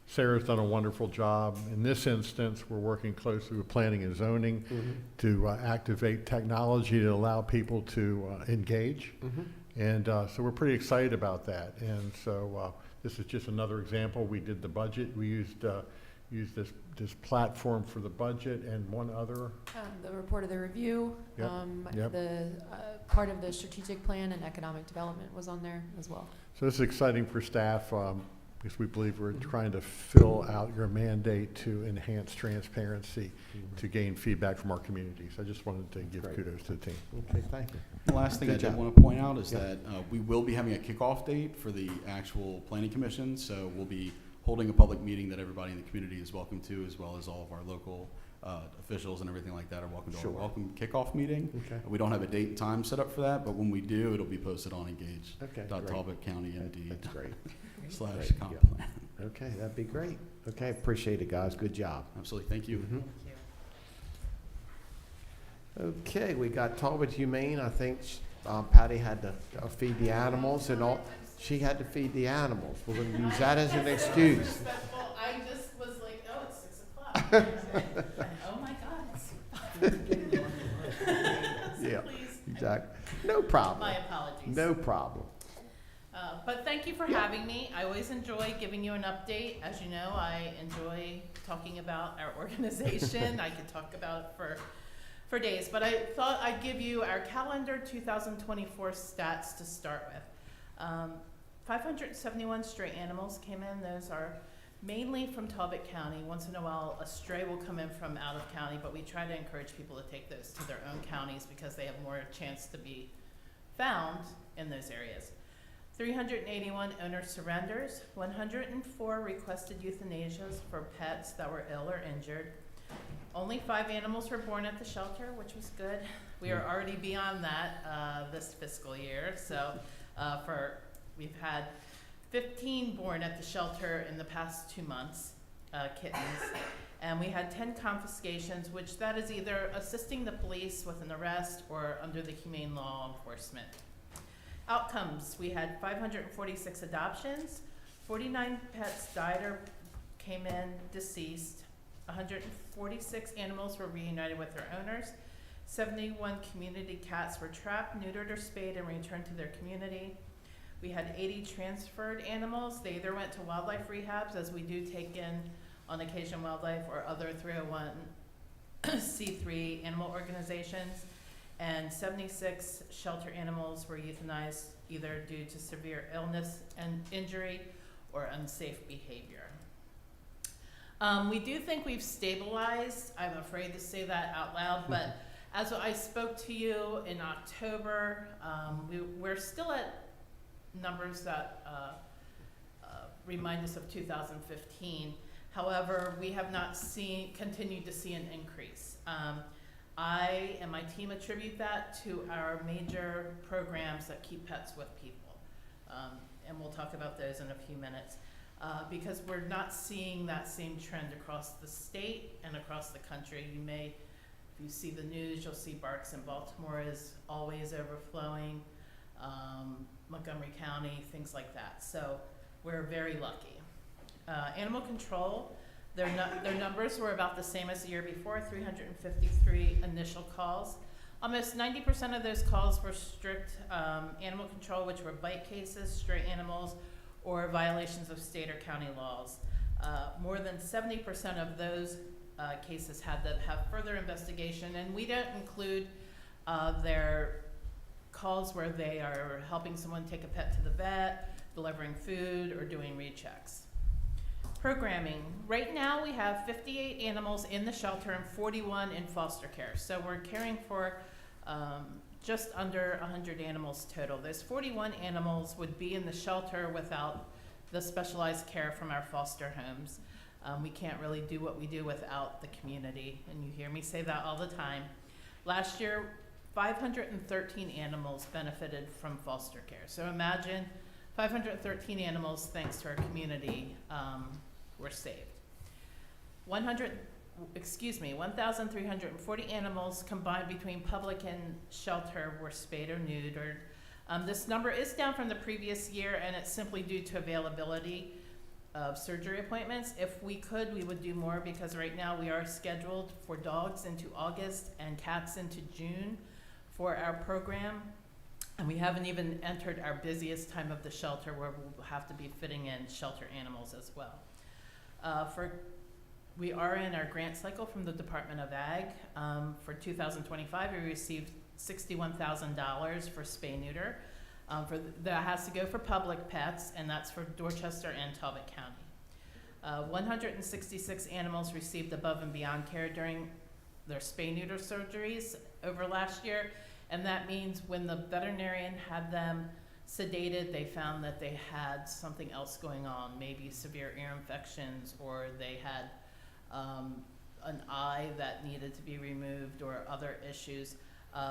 Sarah's done a wonderful job. In this instance, we're working closely with planning and zoning to activate technology to allow people to engage. And so we're pretty excited about that. And so this is just another example. We did the budget. We used this platform for the budget and one other. The report of the review, Yep. the part of the strategic plan and economic development was on there as well. So this is exciting for staff because we believe we're trying to fill out your mandate to enhance transparency, to gain feedback from our communities. I just wanted to give kudos to the team. Okay, thank you. The last thing I Good did job. want to point out is that we will be having a kickoff date for the actual planning commission. So we'll be holding a public meeting that everybody in the community is welcome to, as well as all of our local officials and everything like that are welcome to Sure. our welcome kickoff meeting. Okay. We don't have a date and time set up for that, but when we do, it'll be posted on Engage. Okay, great. Talbot County MD That's great. / comp Yeah. plan. Okay, that'd be great. Okay, appreciate it, guys. Good job. Absolutely, thank you. Okay, we got Talbot Humane. I think Patty had to feed the animals and all. She had to feed the animals. We're going to use that as an excuse. I just was like, oh, it's 6 o'clock. Oh my God. Yeah, Please. exactly. No problem. My apologies. No problem. But thank you for having me. I always enjoy giving you an update. As you know, I enjoy talking about our organization. I could talk about it for days, but I thought I'd give you our calendar 2024 stats to start with. 571 stray animals came in. Those are mainly from Talbot County. Once in a while, a stray will come in from out of county, but we try to encourage people to take those to their own counties because they have more chance to be found in those areas. 381 owner surrenders, 104 requested euthanasias for pets that were ill or injured. Only 5 animals were born at the shelter, which was good. We are already beyond that this fiscal year, so we've had 15 born at the shelter in the past 2 months, kittens, and we had 10 confiscations, which that is either assisting the police with an arrest or under the humane law enforcement. Outcomes, we had 546 adoptions, 49 pets died or came in deceased, 146 animals were reunited with their owners, 71 community cats were trapped, neutered, or spayed and returned to their community. We had 80 transferred animals. They either went to wildlife rehabs, as we do take in on occasion wildlife, or other 301c3 animal organizations. And 76 shelter animals were euthanized either due to severe illness and injury or unsafe behavior. We do think we've stabilized. I'm afraid to say that out loud, but as I spoke to you in October, we're still at numbers that remind us of 2015. However, we have not continued to see an increase. I and my team attribute that to our major programs that keep pets with people. And we'll talk about those in a few minutes. Because we're not seeing that same trend across the state and across the country. If you see the news, you'll see Barks in Baltimore is always overflowing, Montgomery County, things like that. So We're very lucky. Animal control, their numbers were about the same as the year before, 353 initial calls. Almost 90% of those calls were strict animal control, which were bite cases, stray animals, or violations of state or county laws. More than 70% of those cases had to have further investigation, and we don't include their calls where they are helping someone take a pet to the vet, delivering food, or doing rechecks. Programming. Right now we have 58 animals in the shelter and 41 in foster care. So we're caring for just under 100 animals total. Those 41 animals would be in the shelter without the specialized care from our foster homes. We can't really do what we do without the community, and you hear me say that all the time. Last year, 513 animals benefited from foster care. So imagine 513 animals, thanks to our community, were saved. 1,340 animals combined between public and shelter were spayed or neutered. This number is down from the previous year, and it's simply due to availability of surgery appointments. If we could, we would do more, because right now we are scheduled for dogs into August and cats into June for our program. And we haven't even entered our busiest time of the shelter, where we'll have to be fitting in shelter animals as well. We are in our grant cycle from the Department of Ag. For 2025, we received $61,000 for spay-neuter. That has to go for public pets, and that's for Dorchester and Talbot County. 166 animals received above and beyond care during their spay-neuter surgeries over last year, and that means when the veterinarian had them sedated, they found that they had something else going on, maybe severe ear infections, or they had an eye that needed to be removed, or other issues,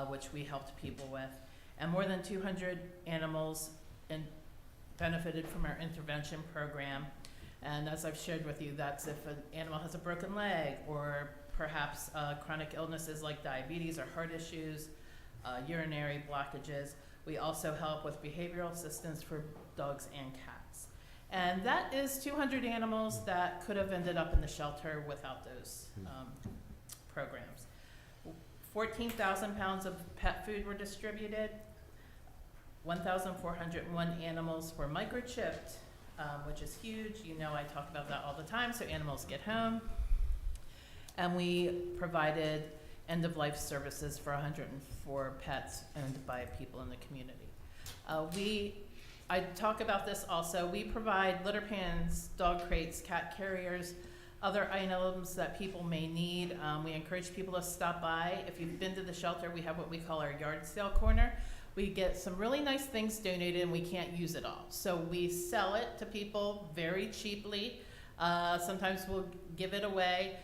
which we helped people with. And more than 200 animals benefited from our intervention program. And as I've shared with you, that's if an animal has a broken leg, or perhaps chronic illnesses like diabetes or heart issues, urinary blockages. We also help with behavioral assistance for dogs and cats. And that is 200 animals that could have ended up in the shelter without those programs. 14,000 pounds of pet food were distributed. 1,401 animals were microchipped, which is huge. You know, I talk about that all the time, so animals get home. And we provided end-of-life services for 104 pets owned by people in the community. I talk about this also. We provide litter pans, dog crates, cat carriers, other items that people may need. We encourage people to stop by. If you've been to the shelter, we have what we call our yard sale corner. We get some really nice things donated, and we can't use it all. So we sell it to people very cheaply. Sometimes we'll give it away.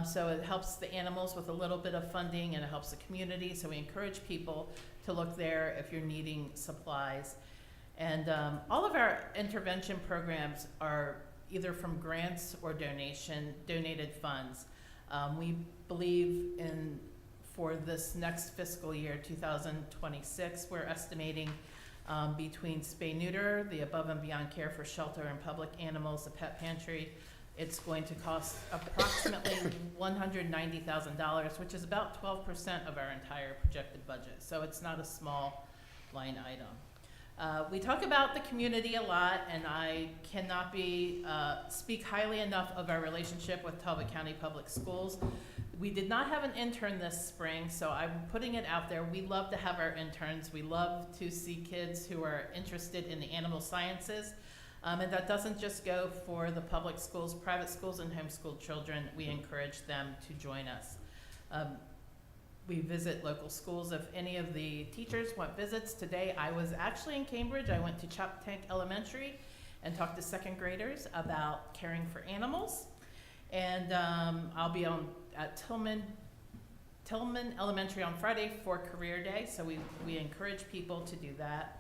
So it helps the animals with a little bit of funding, and it helps the community. So we encourage people to look there if you're needing supplies. And all of our intervention programs are either from grants or donated funds. We believe in, for this next fiscal year, 2026, we're estimating between spay-neuter, the above and beyond care for shelter and public animals, the pet pantry, it's going to cost approximately $190,000, which is about 12% of our entire projected budget. So it's not a small line item. We talk about the community a lot, and I cannot speak highly enough of our relationship with Talbot County Public Schools. We did not have an intern this spring, so I'm putting it out there. We love to have our interns. We love to see kids who are interested in the animal sciences. And that doesn't just go for the public schools, private schools, and homeschooled children. We encourage them to join us. We visit local schools. If any of the teachers want visits today, I was actually in Cambridge. I went to Chop Tank Elementary and talked to second graders about caring for animals. And I'll be at Tillman Elementary on Friday for Career Day, so we encourage people to do that.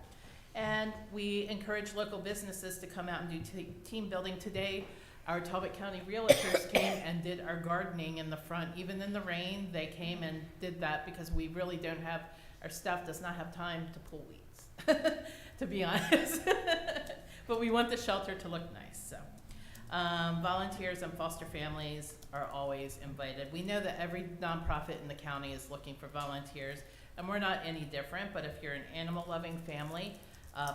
And we encourage local businesses to come out and do team building. Today, our Talbot County realtors came and did our gardening in the front. Even in the rain, they came and did that, because we really don't have, our staff does not have time to pull weeds, to be honest. but we want the shelter to look nice, so. Volunteers and foster families are always invited. We know that every nonprofit in the county is looking for volunteers, and we're not any different, but if you're an animal-loving family,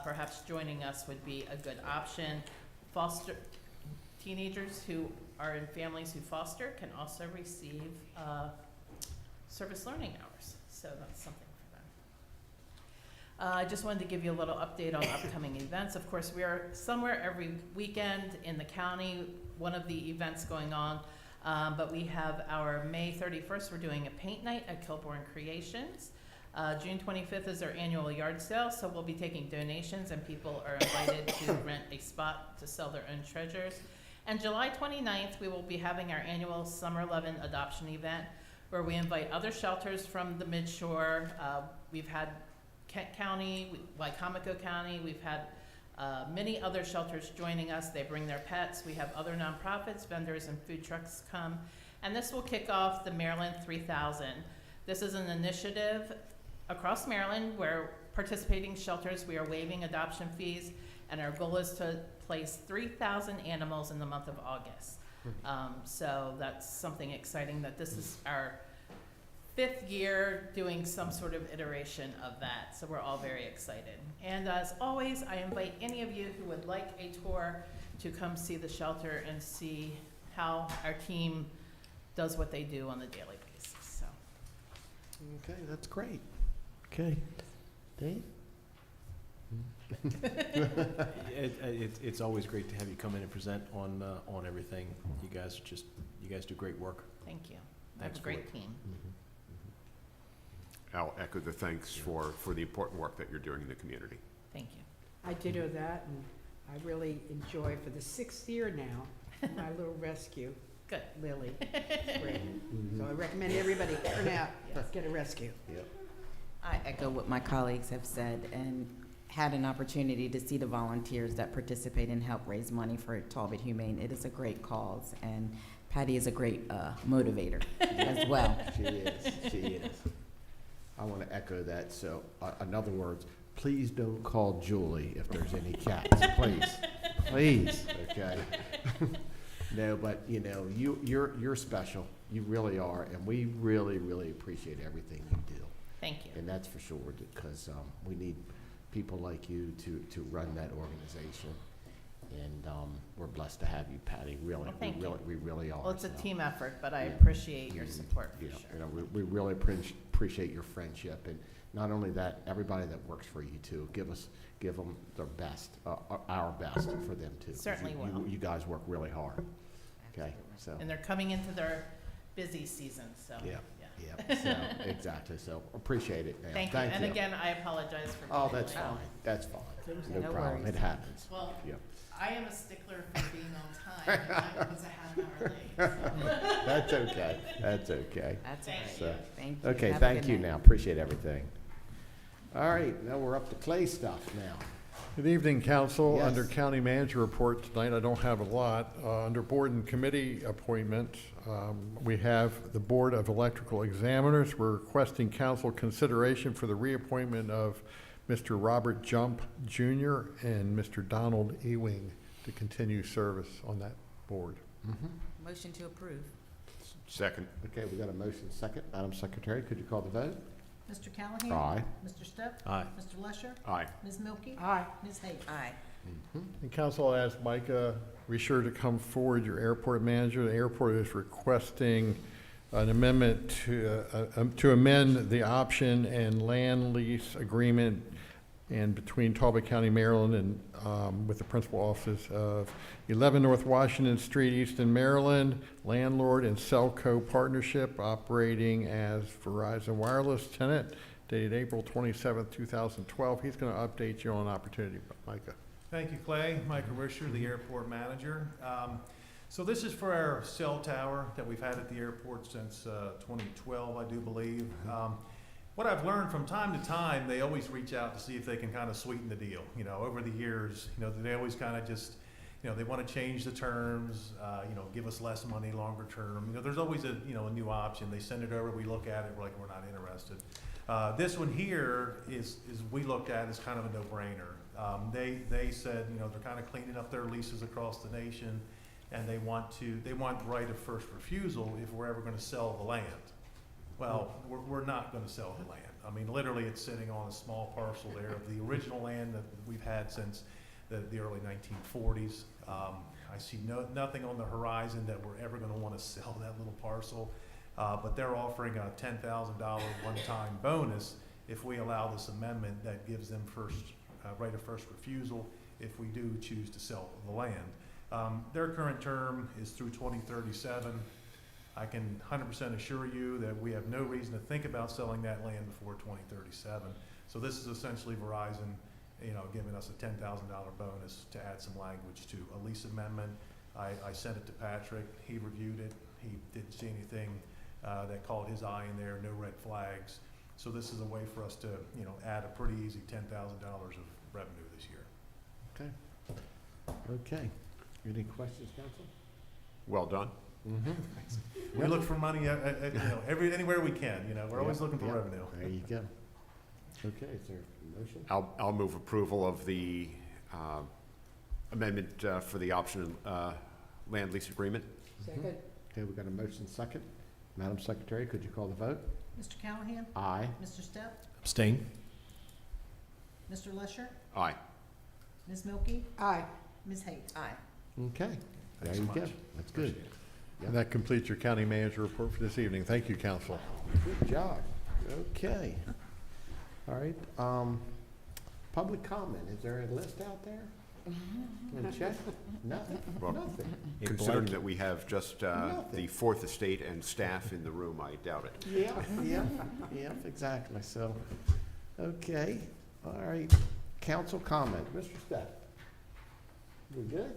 perhaps joining us would be a good option. Foster teenagers who are in families who foster can also receive service learning hours, so that's something for them. I just wanted to give you a little update on upcoming events. Of course, we are somewhere every weekend in the county, one of the events going on, but we have our May 31st, we're doing a paint night at Kilbourne Creations. June 25th is our annual yard sale, so we'll be taking donations and people are invited to rent a spot to sell their own treasures. And July 29th, we will be having our annual Summer Lovin' Adoption event where we invite other shelters from the Midshore. We've had Kent County, Wycomico County, we've had many other shelters joining us. They bring their pets. We have other nonprofits, vendors, and food trucks come. And this will kick off the Maryland 3000. This is an initiative across Maryland where participating shelters, we are waiving adoption fees, and our goal is to place 3,000 animals in the month of August. So that's something exciting, that this is our 5th year doing some sort of iteration of that, so we're all very excited. And as always, I invite any of you who would like a tour to come see the shelter and see how our team does what they do on a daily basis. So. Okay, that's great. Okay. Dave? It's always great to have you come in and present on everything. You guys do great work. Thank you. I have a great team. I'll echo the thanks for the important work that you're doing in the community. Thank you. I ditto that, and I really enjoy for the 6th year now, my little rescue. Good. Lily. It's great. So I recommend everybody turn out, get a rescue. Yep. I echo what my colleagues have said and had an opportunity to see the volunteers that participate and help raise money for Talbot Humane. It is a great cause, and Patty is a great motivator as well. She is. I want to echo that. So, in other words, please don't call Julie if there's any cats. Please. Okay. No, but you know, you're special. You really are, and we really, really appreciate everything you do. Thank you. And that's for sure, because we need people like you to run that organization. And we're blessed to have you, Patty. Really, well, thank you. We really are. Well, it's a so. team effort, but I Yeah. appreciate your support for Yeah, sure. you know, we really appreciate your friendship, and not only that, everybody that works for you too. Give them their best, our best for them too. 'Cause Certainly will. You guys work really hard. Okay, so. And they're coming into their busy season, so. Yeah. So exactly. So appreciate it. Now. Thank you. And again, I apologize for. Oh, being that's late. fine. That's fine. No No problem. worries. It happens. Well, Yeah. I am a stickler for being on time, and I was a half hour late. So. That's okay. That's okay. That's Thank all right. So, Thank you. okay, Have a thank good you night. now. Appreciate everything. All right, now we're up to Clay stuff now. Good evening, council. Yes. Under county manager report tonight, I don't have a lot. Under board and committee appointments, we have the Board of Electrical Examiners. We're requesting council consideration for the reappointment of Mr. Robert Jump Jr. and Mr. Donald Ewing to continue service on that board. Motion to approve. Second. Okay, we got a motion second. Madam Secretary, could you call the vote? Mr. Callahan? Aye. Mr. Step? Aye. Mr. Lesher? Aye. Ms. Milky? Aye. Ms. Hayes? Aye. And council, I'll ask Micah, be sure to come forward, your airport manager. The airport is requesting an amendment to amend the option and land lease agreement and between Talbot County, Maryland, and with the principal offices of 11 North Washington Street, Easton, Maryland, landlord and Cellco partnership operating as Verizon Wireless tenant, dated April 27th, 2012. He's going to update you on opportunity, Micah. Thank you, Clay. Micah Risher, the airport manager. So this is for our cell tower that we've had at the airport since 2012, I do believe. What I've learned from time to time, they always reach out to see if they can kind of sweeten the deal. You know, over the years, you know, they always kind of just, you know, they want to change the terms, you know, give us less money longer term. You know, there's always a new option. They send it over, we look at it, we're like, we're not interested. This one here is we looked at as kind of a no-brainer. They said, you know, they're kind of cleaning up their leases across the nation, and they want right of first refusal if we're ever gonna sell the land. Well, we're not gonna sell the land. I mean, literally, it's sitting on a small parcel there of the original land that we've had since the early 1940s. I see nothing on the horizon that we're ever gonna wanna sell that little parcel, but they're offering a $10,000 one-time bonus if we allow this amendment that gives them right of first refusal if we do choose to sell the land. Their current term is through 2037. I can 100% assure you that we have no reason to think about selling that land before 2037. So this is essentially Verizon, you know, giving us a $10,000 bonus to add some language to a lease amendment. I sent it to Patrick. He reviewed it. He didn't see anything that caught his eye in there, no red flags. So this is a way for us to, you know, add a pretty easy $10,000 of revenue this year. Okay. Okay. Any questions, council? Well done. Mm-hmm. We look for money, you know, anywhere we can. You know, we're always looking for revenue. There you go. Okay, is there a motion? I'll move approval of the amendment for the option land lease agreement. Second. Okay, we've got a motion second. Madam Secretary, could you call the vote? Mr. Callahan? Aye. Mr. Stepp? Abstain. Mr. Lesher? Aye. Ms. Milky? Aye. Ms. Hayes? Aye. Okay, there Thanks you so go. much. That's good. And that completes your county manager report for this evening. Thank you, council. Good job. Okay. All right, public comment, is there a list out there? Want to check? Nothing? Well, Nothing? Considering that we have just the Nothing. Fourth Estate and staff in the room, I doubt it. Yeah, exactly, so, okay, all right, council comment, Mr. Stepp. We good?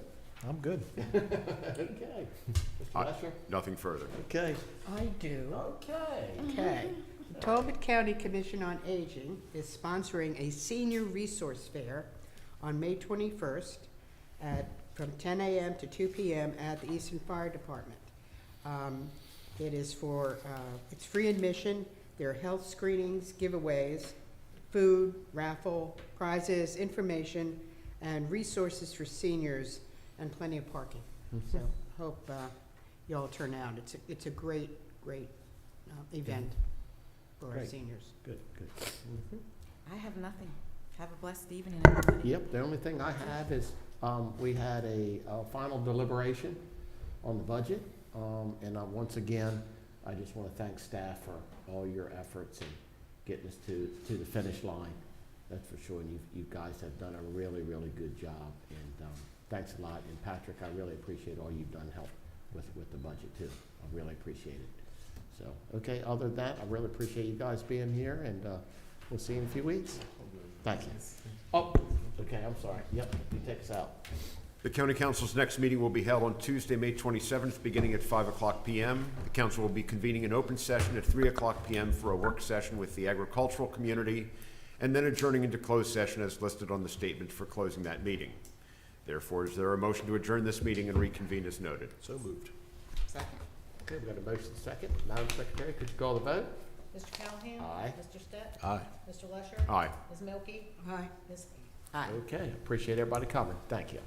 I'm good. Okay. Mr. Lesher? Nothing further. Okay. I do. Okay. Okay. The Talbot County Commission on Aging is sponsoring a senior resource fair on May 21st from 10 a.m. to 2 p.m. at the Easton Fire Department. It is it's free admission. There are health screenings, giveaways, food, raffle, prizes, information, and resources for seniors, and plenty of parking. So hope you all turn out. It's a great event for our Great. seniors. Good. I have nothing. Have a blessed evening, everybody. Yep, the only thing I have is, we had a final deliberation on the budget. And once again, I just want to thank staff for all your efforts in getting us to the finish line. That's for sure. And you guys have done a really, really good job. And thanks a lot. And Patrick, I really appreciate all you've done to help with the budget too. I really appreciate it. So, okay, other than that, I really appreciate you guys being here, and we'll see you in a few weeks. Thank you. Oh, okay, I'm sorry. Yep, you take us out. The County Council's next meeting will be held on Tuesday, May 27th, beginning at 5:00 p.m. The council will be convening an open session at 3:00 p.m. for a work session with the agricultural community, and then adjourning into closed session as listed on the statement for closing that meeting. Therefore, is there a motion to adjourn this meeting and reconvene as noted? So moved. Second. Okay, we've got a motion second. Madam Secretary, could you call the vote? Mr. Callahan? Aye. Mr. Stepp? Aye. Mr. Lesher? Aye. Ms. Milky? Aye. Ms. Hayes? Aye. Okay, appreciate everybody coming. Thank you.